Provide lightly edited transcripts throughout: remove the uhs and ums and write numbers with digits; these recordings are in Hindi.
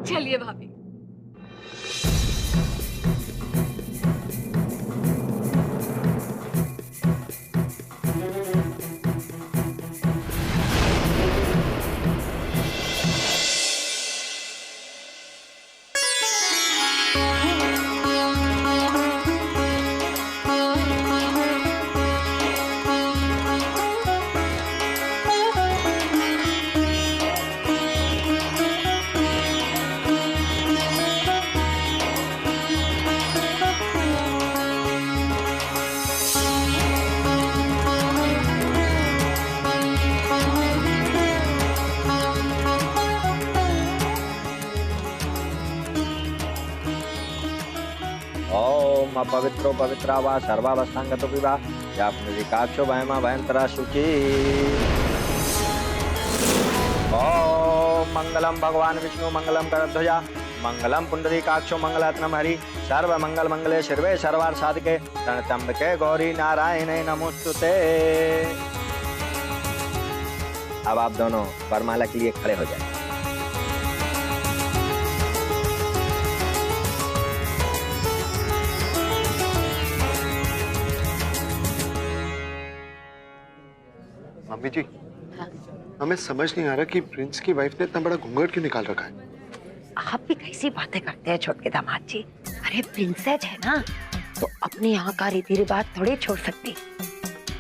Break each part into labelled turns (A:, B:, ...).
A: चलिए भाभी।
B: ओम अपवित्रो पवित्रा वा सर्वावस्थांगतो विवा या पुनरिकाक्षो वयमा वयंतरा शुचि। ओम मंगलम भगवान विष्णु मंगलम करध्वजा मंगलम पुंडरीकाक्षो मंगलात्नम हरि सर्व मंगल मंगले सर्वे सर्वार्थ साधके रणत्र्यंबके गौरी नारायणे नमोस्तुते। अब आप दोनों वरमाला के लिए खड़े हो जाए।
C: मम्मी जी, हमें समझ नहीं आ रहा कि प्रिंस की वाइफ ने इतना बड़ा घूंघट क्यों निकाल रखा है।
D: आप भी कैसी बातें करते हैं छोटे दामाद जी। अरे प्रिंसेस है ना, तो अपने यहाँ का रीति रिवाज थोड़ी छोड़ सकती।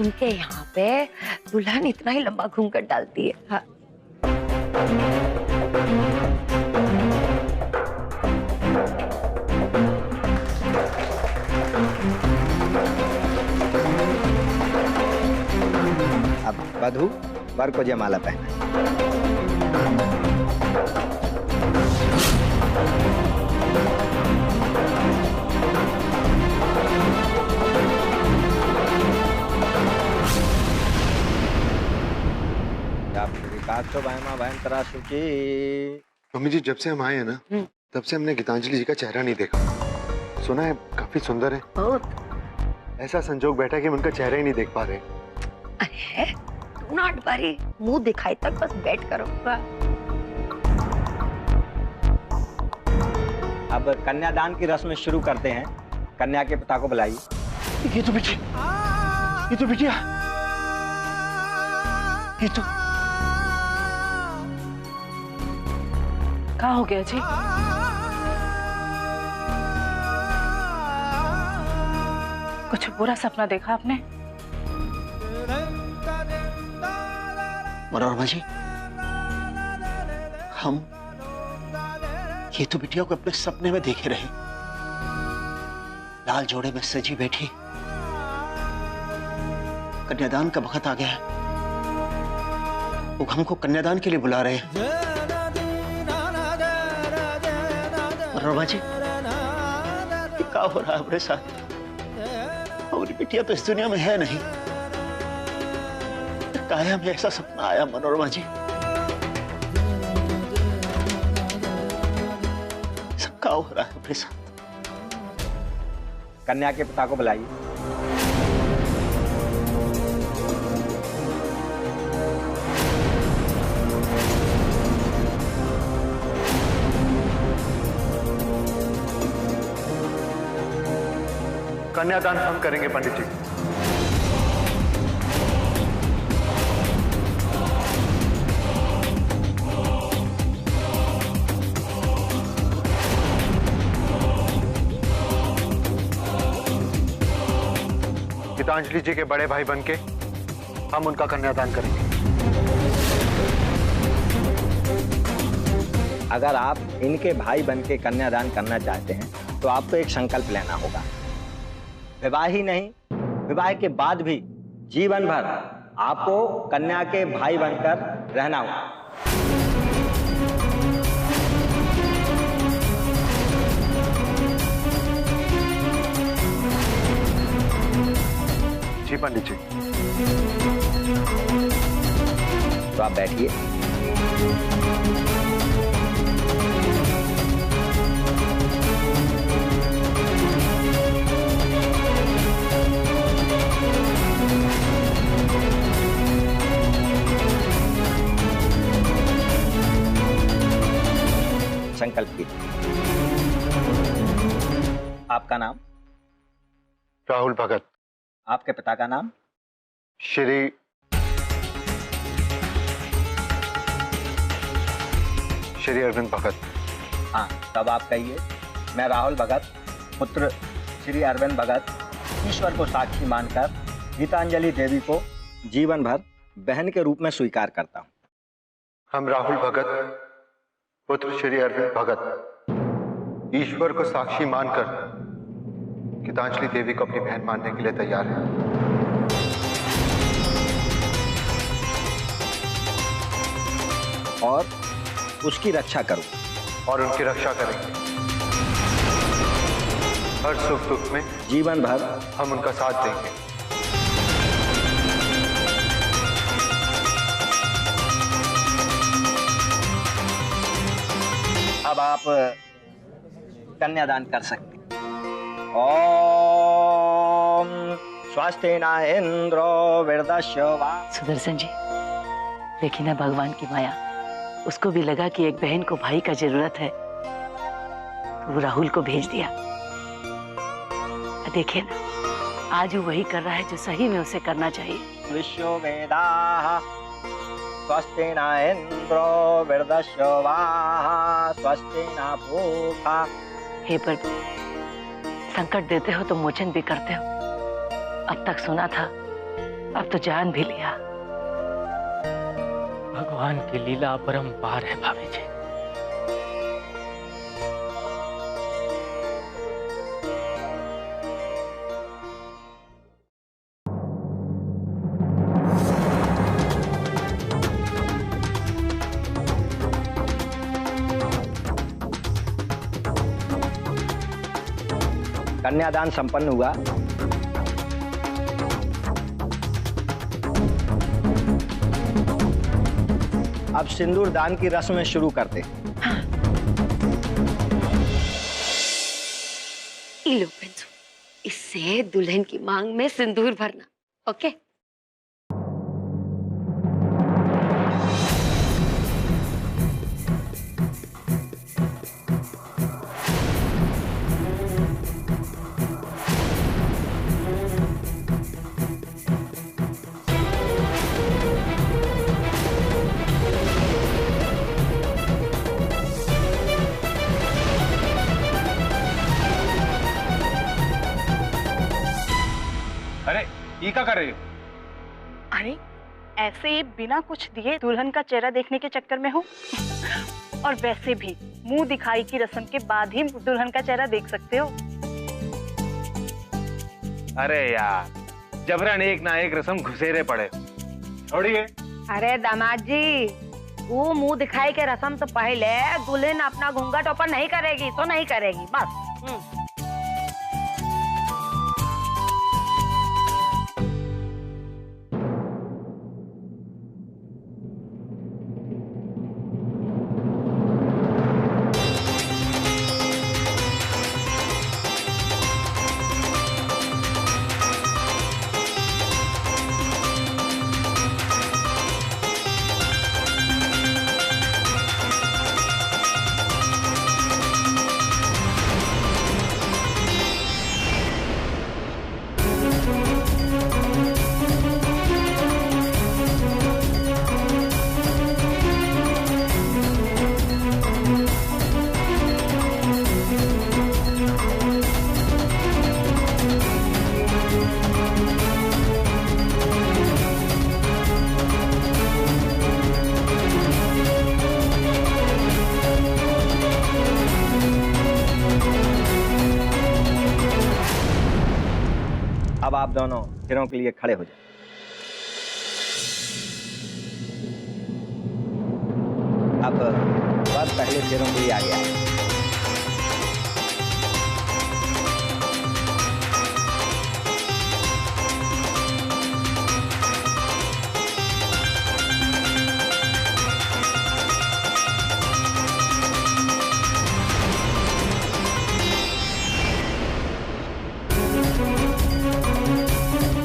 D: उनके यहाँ पे दुल्हन इतना ही लंबा घूंघट डालती है। हाँ।
B: अब वधू वर को जयमाला पहना।
C: मम्मी जी, जब से हम आए हैं ना, तब से हमने गीतांजलि जी का चेहरा नहीं देखा। सुना है काफी सुंदर है।
D: बहुत।
C: ऐसा संजोग बैठा कि हम उनका चेहरा ही नहीं देख पा रहे।
D: अरे डू नॉट वरी, मुंह दिखाई तक बस वेट करो।
B: अब कन्यादान की रस्म शुरू करते हैं। कन्या के पिता को बुलाइए।
C: ये तो बिटिया, ये तो
A: क्या हो गया जी? कुछ बुरा सपना देखा आपने?
E: मनोरमा जी, हम ये तो बिटिया को अपने सपने में देखे रहे, लाल जोड़े में सजी बैठी। कन्यादान का वक्त आ गया है, वो हमको कन्यादान के लिए बुला रहे हैं। मनोरमा जी, क्या हो रहा है हमारे साथ? हमारी बिटिया तो इस दुनिया में है नहीं। काहे हमें ऐसा सपना आया मनोरमा जी? सब क्या हो रहा है हमारे साथ?
B: कन्या के पिता को बुलाइए।
C: कन्यादान हम करेंगे पंडित जी। गीतांजलि जी के बड़े भाई बनके हम उनका कन्यादान करेंगे।
B: अगर आप इनके भाई बनके कन्यादान करना चाहते हैं तो आपको एक संकल्प लेना होगा। विवाह ही नहीं, विवाह के बाद भी जीवन भर आपको कन्या के भाई बनकर रहना होगा।
C: जी पंडित जी।
B: तो आप बैठिए। संकल्प कीजिए। आपका नाम?
C: राहुल भगत।
B: आपके पिता का नाम?
C: श्री अरविंद भगत।
B: हाँ, तब आप कहिए, मैं राहुल भगत, पुत्र श्री अरविंद भगत, ईश्वर को साक्षी मानकर गीतांजलि देवी को जीवन भर बहन के रूप में स्वीकार करता हूँ।
C: हम राहुल भगत, पुत्र श्री अरविंद भगत, ईश्वर को साक्षी मानकर गीतांजलि देवी को अपनी बहन मानने के लिए तैयार हैं।
B: और उसकी रक्षा करूँ।
C: और उनकी रक्षा करेंगे। हर सुख दुख में
B: जीवन भर
C: हम उनका साथ देंगे।
B: अब आप कन्यादान कर सकते हैं। ओम स्वस्ति न इंद्रो वृद्धश्य वा।
A: सुदर्शन जी, देखी ना भगवान की माया, उसको भी लगा कि एक बहन को भाई का जरूरत है, तो वो राहुल को भेज दिया। देखिए ना, आज वो वही कर रहा है जो सही में उसे करना चाहिए।
B: विश्व वेदाः स्वस्ति न इंद्रो वृद्धश्य वा स्वस्ति न पूषा।
A: हे प्रभु, संकट देते हो तो मोचन भी करते हो। अब तक सुना था, अब तो जान भी लिया।
F: भगवान की लीला अपरंपार है भाभी जी।
B: कन्यादान संपन्न हुआ। अब सिंदूर दान की रस्में शुरू करते हैं।
D: लो प्रिंस, इससे दुल्हन की मांग में सिंदूर भरना। ओके?
G: अरे ये क्या कर रही हो?
H: अरे ऐसे ही बिना कुछ दिए दुल्हन का चेहरा देखने के चक्कर में हो। और वैसे भी मुंह दिखाई की रस्म के बाद ही दुल्हन का चेहरा देख सकते हो।
G: अरे यार, जबरन एक ना एक रस्म घुसेरे पड़े। छोड़िए।
D: अरे दामाद जी, वो मुंह दिखाई के रस्म तो पहले दुल्हन अपना घूंघट ऊपर नहीं करेगी तो नहीं करेगी, बस।
B: अब आप दोनों फेरों के लिए खड़े हो जाए। अब वर पहले फेरों के लिए आ गया है।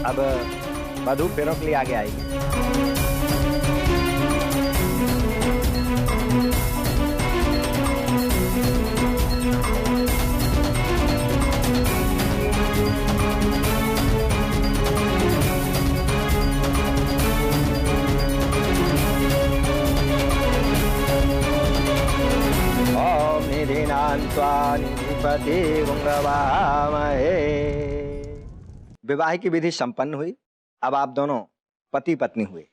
B: अब वधू फेरों के लिए आगे आएगी। निधिनान्त्वा निधिपति गुंगवामहे। विवाह की विधि संपन्न हुई। अब आप दोनों पति पत्नी हुए।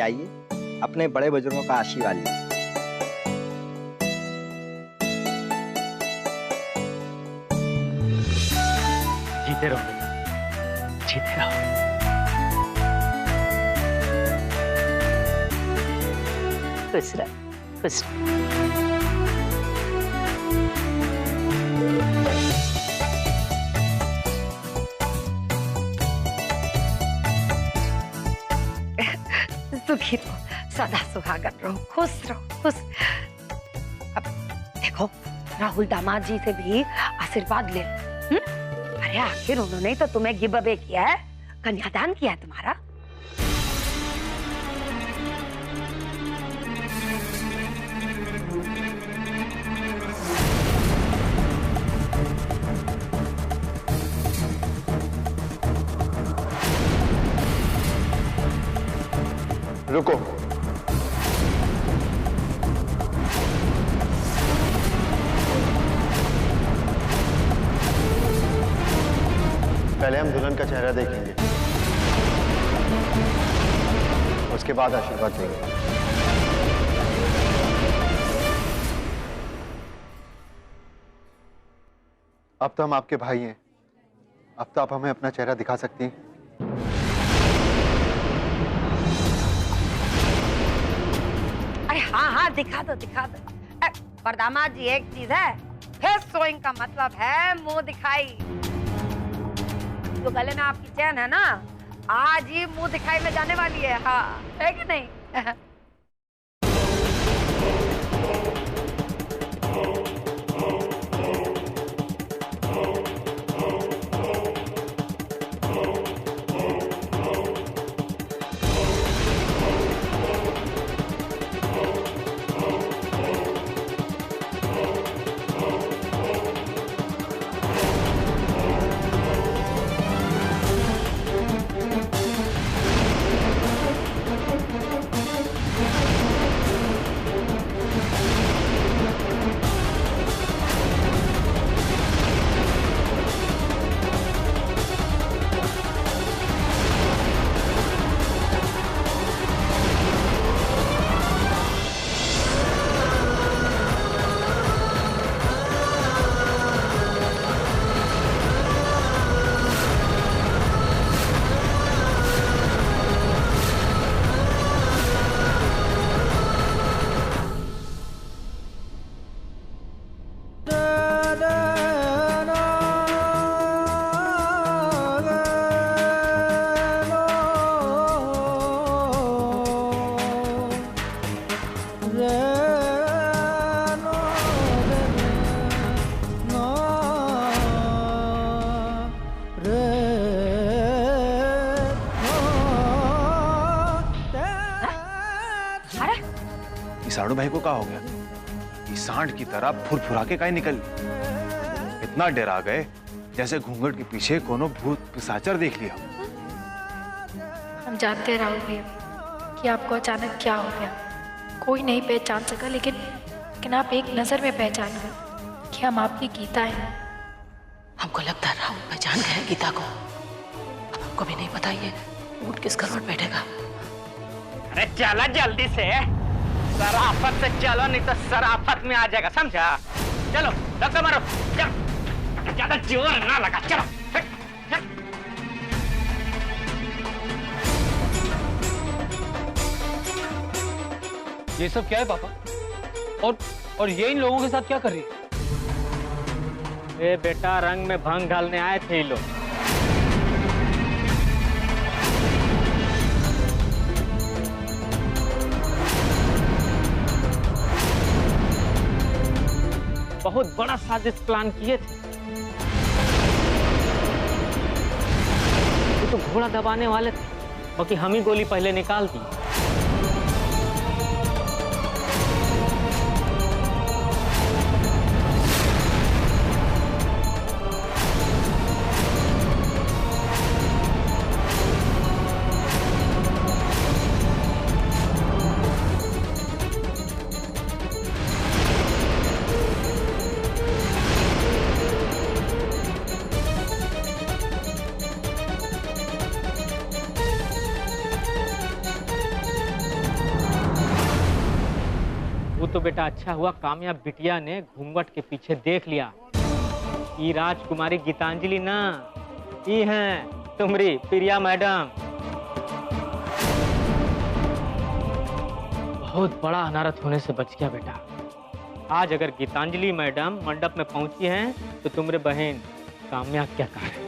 B: आइए अपने बड़े बुजुर्गों का आशीर्वाद लीजिए।
F: जीते रहो बेटा, जीते रहो।
A: खुश रह, खुश रह।
D: सुखी रहो, सदा सुहागन रहो, खुश रहो, खुश। अब देखो राहुल दामाद जी से भी आशीर्वाद ले। अरे आखिर उन्होंने ही तो तुम्हें गिव अवे किया है, कन्यादान किया है तुम्हारा।
C: रुको। पहले हम दुल्हन का चेहरा देखेंगे, उसके बाद आशीर्वाद देंगे। अब तो हम आपके भाई हैं, अब तो आप हमें अपना चेहरा दिखा सकती हैं।
D: अरे हाँ हाँ, दिखा दो दिखा दो। पर दामाद जी एक चीज है, फेस शोइंग का मतलब है मुंह दिखाई। जो गले में आपकी चैन है ना, आज ही मुंह दिखाई में जाने वाली है। हाँ, है कि नहीं?
G: साड़ू भाई को क्या हो गया? ये सांड की तरह फुरफुरा के काहे निकल? इतना डरा गए जैसे घूंघट के पीछे कोनो भूत पिशाचर देख लिया।
I: हम जानते हैं राहुल भैया कि आपको अचानक क्या हो गया। कोई नहीं पहचान सका, लेकिन आप एक नजर में पहचान गए कि हम आपकी गीता हैं।
A: हमको लगता है राहुल पहचान गया है गीता को। अब हमको भी नहीं पता ये ऊँट किस करवट बैठेगा।
F: अरे चला जल्दी से, सराफत से चलो, नहीं तो सराफत में आ जाएगा, समझा? चलो धक्का मारो, चलो, ज्यादा जोर ना लगा, चलो।
J: ये सब क्या है पापा? और ये इन लोगों के साथ क्या कर रही है?
F: ए बेटा, रंग में भंग डालने आए थे ये लोग। बहुत बड़ा साजिश प्लान किए थे। ये तो घोड़ा दबाने वाले थे, बाकी हम ही गोली पहले निकाल दी। तो बेटा अच्छा हुआ काम्या बिटिया ने घूंघट के पीछे देख लिया। ये राजकुमारी गीतांजलि ना, ये हैं तुम्हारी प्रिया मैडम। बहुत बड़ा अनारत होने से बच गया बेटा। आज अगर गीतांजलि मैडम मंडप में पहुंची हैं तो तुम्हारे बहन काम्या क्या कहे।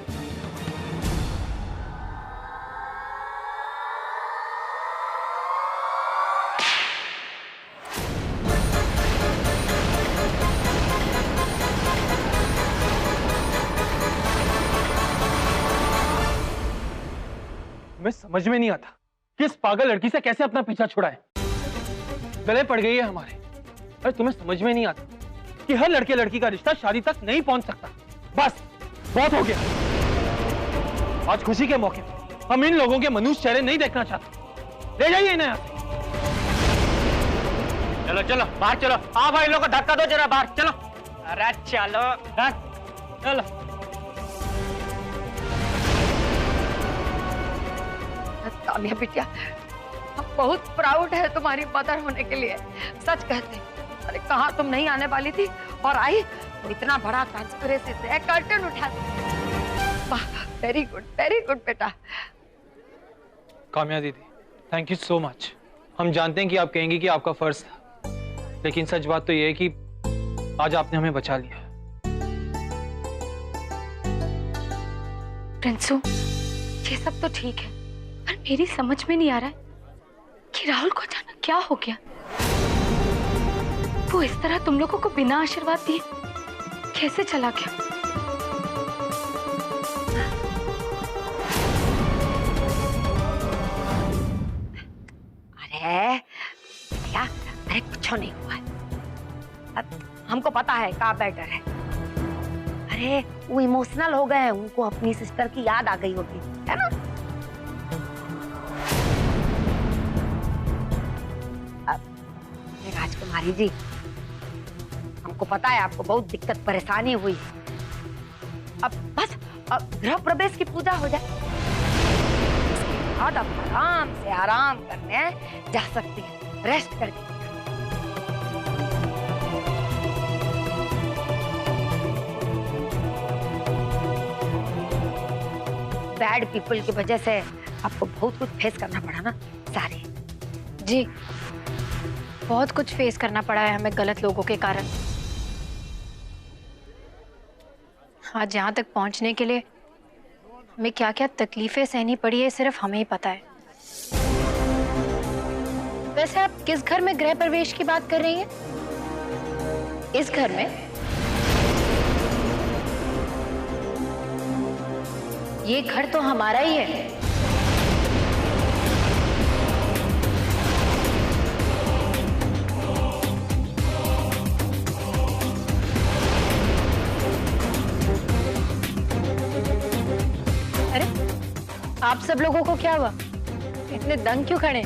J: मैं समझ में नहीं आता किस पागल लड़की से कैसे अपना पीछा छुड़ाए। गले पड़ गई है हमारे। अरे तुम्हें समझ में नहीं आता कि हर लड़के लड़की का रिश्ता शादी तक नहीं पहुंच सकता। बस बहुत हो गया। आज खुशी के मौके पर हम इन लोगों के मनुष्य चेहरे नहीं देखना चाहते। ले जाइए इन्हें यहाँ से।
F: चलो चलो बाहर चलो। हाँ भाई लोगों को धक्का दो जरा, बाहर चलो। अरे चलो चलो।
D: काम्या बिटिया, हम बहुत प्राउड है तुम्हारी मदर होने के लिए। सच कहते हैं, अरे कहाँ तुम नहीं आने वाली थी और आई तो इतना बड़ा ट्रांसपेरेंसी से कर्टन उठा दी। वाह, वेरी गुड बेटा।
J: काम्या दीदी, थैंक यू सो मच। हम जानते हैं कि आप कहेंगी कि आपका फर्ज था, लेकिन सच बात तो यह है कि आज आपने हमें बचा लिया।
I: प्रिंसू, ये सब तो ठीक है, पर मेरी समझ में नहीं आ रहा है कि राहुल को अचानक क्या हो गया। वो इस तरह तुम लोगों को बिना आशीर्वाद दिए कैसे चला गया?
D: अरे भैया, अरे कुछ नहीं हुआ है। हमको पता है का बेटर है। अरे वो इमोशनल हो गए हैं, उनको अपनी सिस्टर की याद आ गई होगी, है ना? राजकुमारी जी, हमको पता है आपको बहुत दिक्कत परेशानी हुई। अब बस गृह प्रवेश की पूजा हो जाए, उसके बाद आप आराम करने जा सकती हैं, रेस्ट करके। बैड पीपल की वजह से आपको बहुत कुछ फेस करना पड़ा ना सारे।
I: जी, बहुत कुछ फेस करना पड़ा है हमें गलत लोगों के कारण। आज यहाँ तक पहुँचने के लिए हमें क्या क्या तकलीफें सहनी पड़ी है सिर्फ हमें ही पता है। वैसे आप किस घर में गृह प्रवेश की बात कर रही हैं? इस घर में? ये घर तो हमारा ही है। आप सब लोगों को क्या हुआ? इतने दंग क्यों खड़े?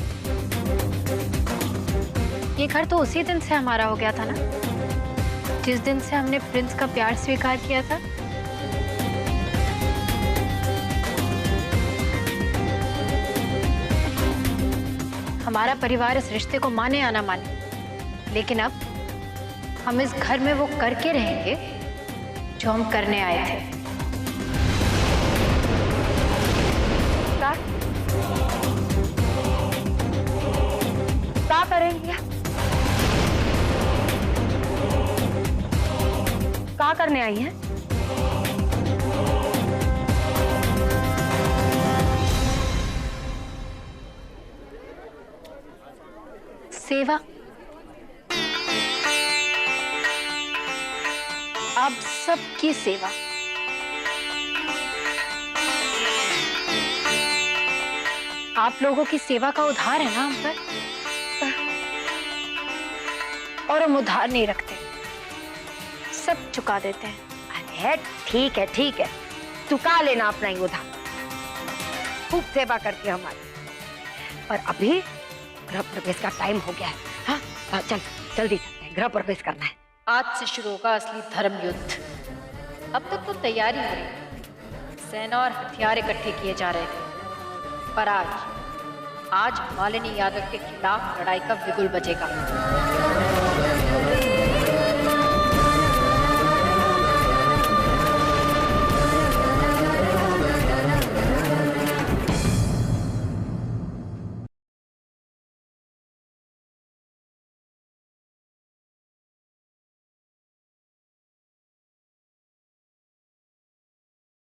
I: ये घर तो उसी दिन से हमारा हो गया था ना, जिस दिन से हमने प्रिंस का प्यार स्वीकार किया था। हमारा परिवार इस रिश्ते को माने या ना माने, लेकिन अब हम इस घर में वो करके रहेंगे जो हम करने आए थे। क्या करेंगे? क्या करने आई हैं? सेवा। आप सबकी सेवा। आप लोगों की सेवा का उधार है ना हम पर, और हम उधार नहीं रखते, सब चुका देते हैं।
D: अरे ठीक है, चुका लेना अपना ही उधार। खूब सेवा करती है हमारी, पर अभी गृह प्रवेश का टाइम हो गया है। हाँ, चल जल्दी चलते हैं, गृह प्रवेश करना है।
I: आज से शुरू होगा असली धर्म युद्ध। अब तक तो तैयारी हो रही, सेना और हथियार इकट्ठे किए जा रहे थे, पर आज आज मालिनी यादव के खिलाफ लड़ाई का बिगुल बजेगा।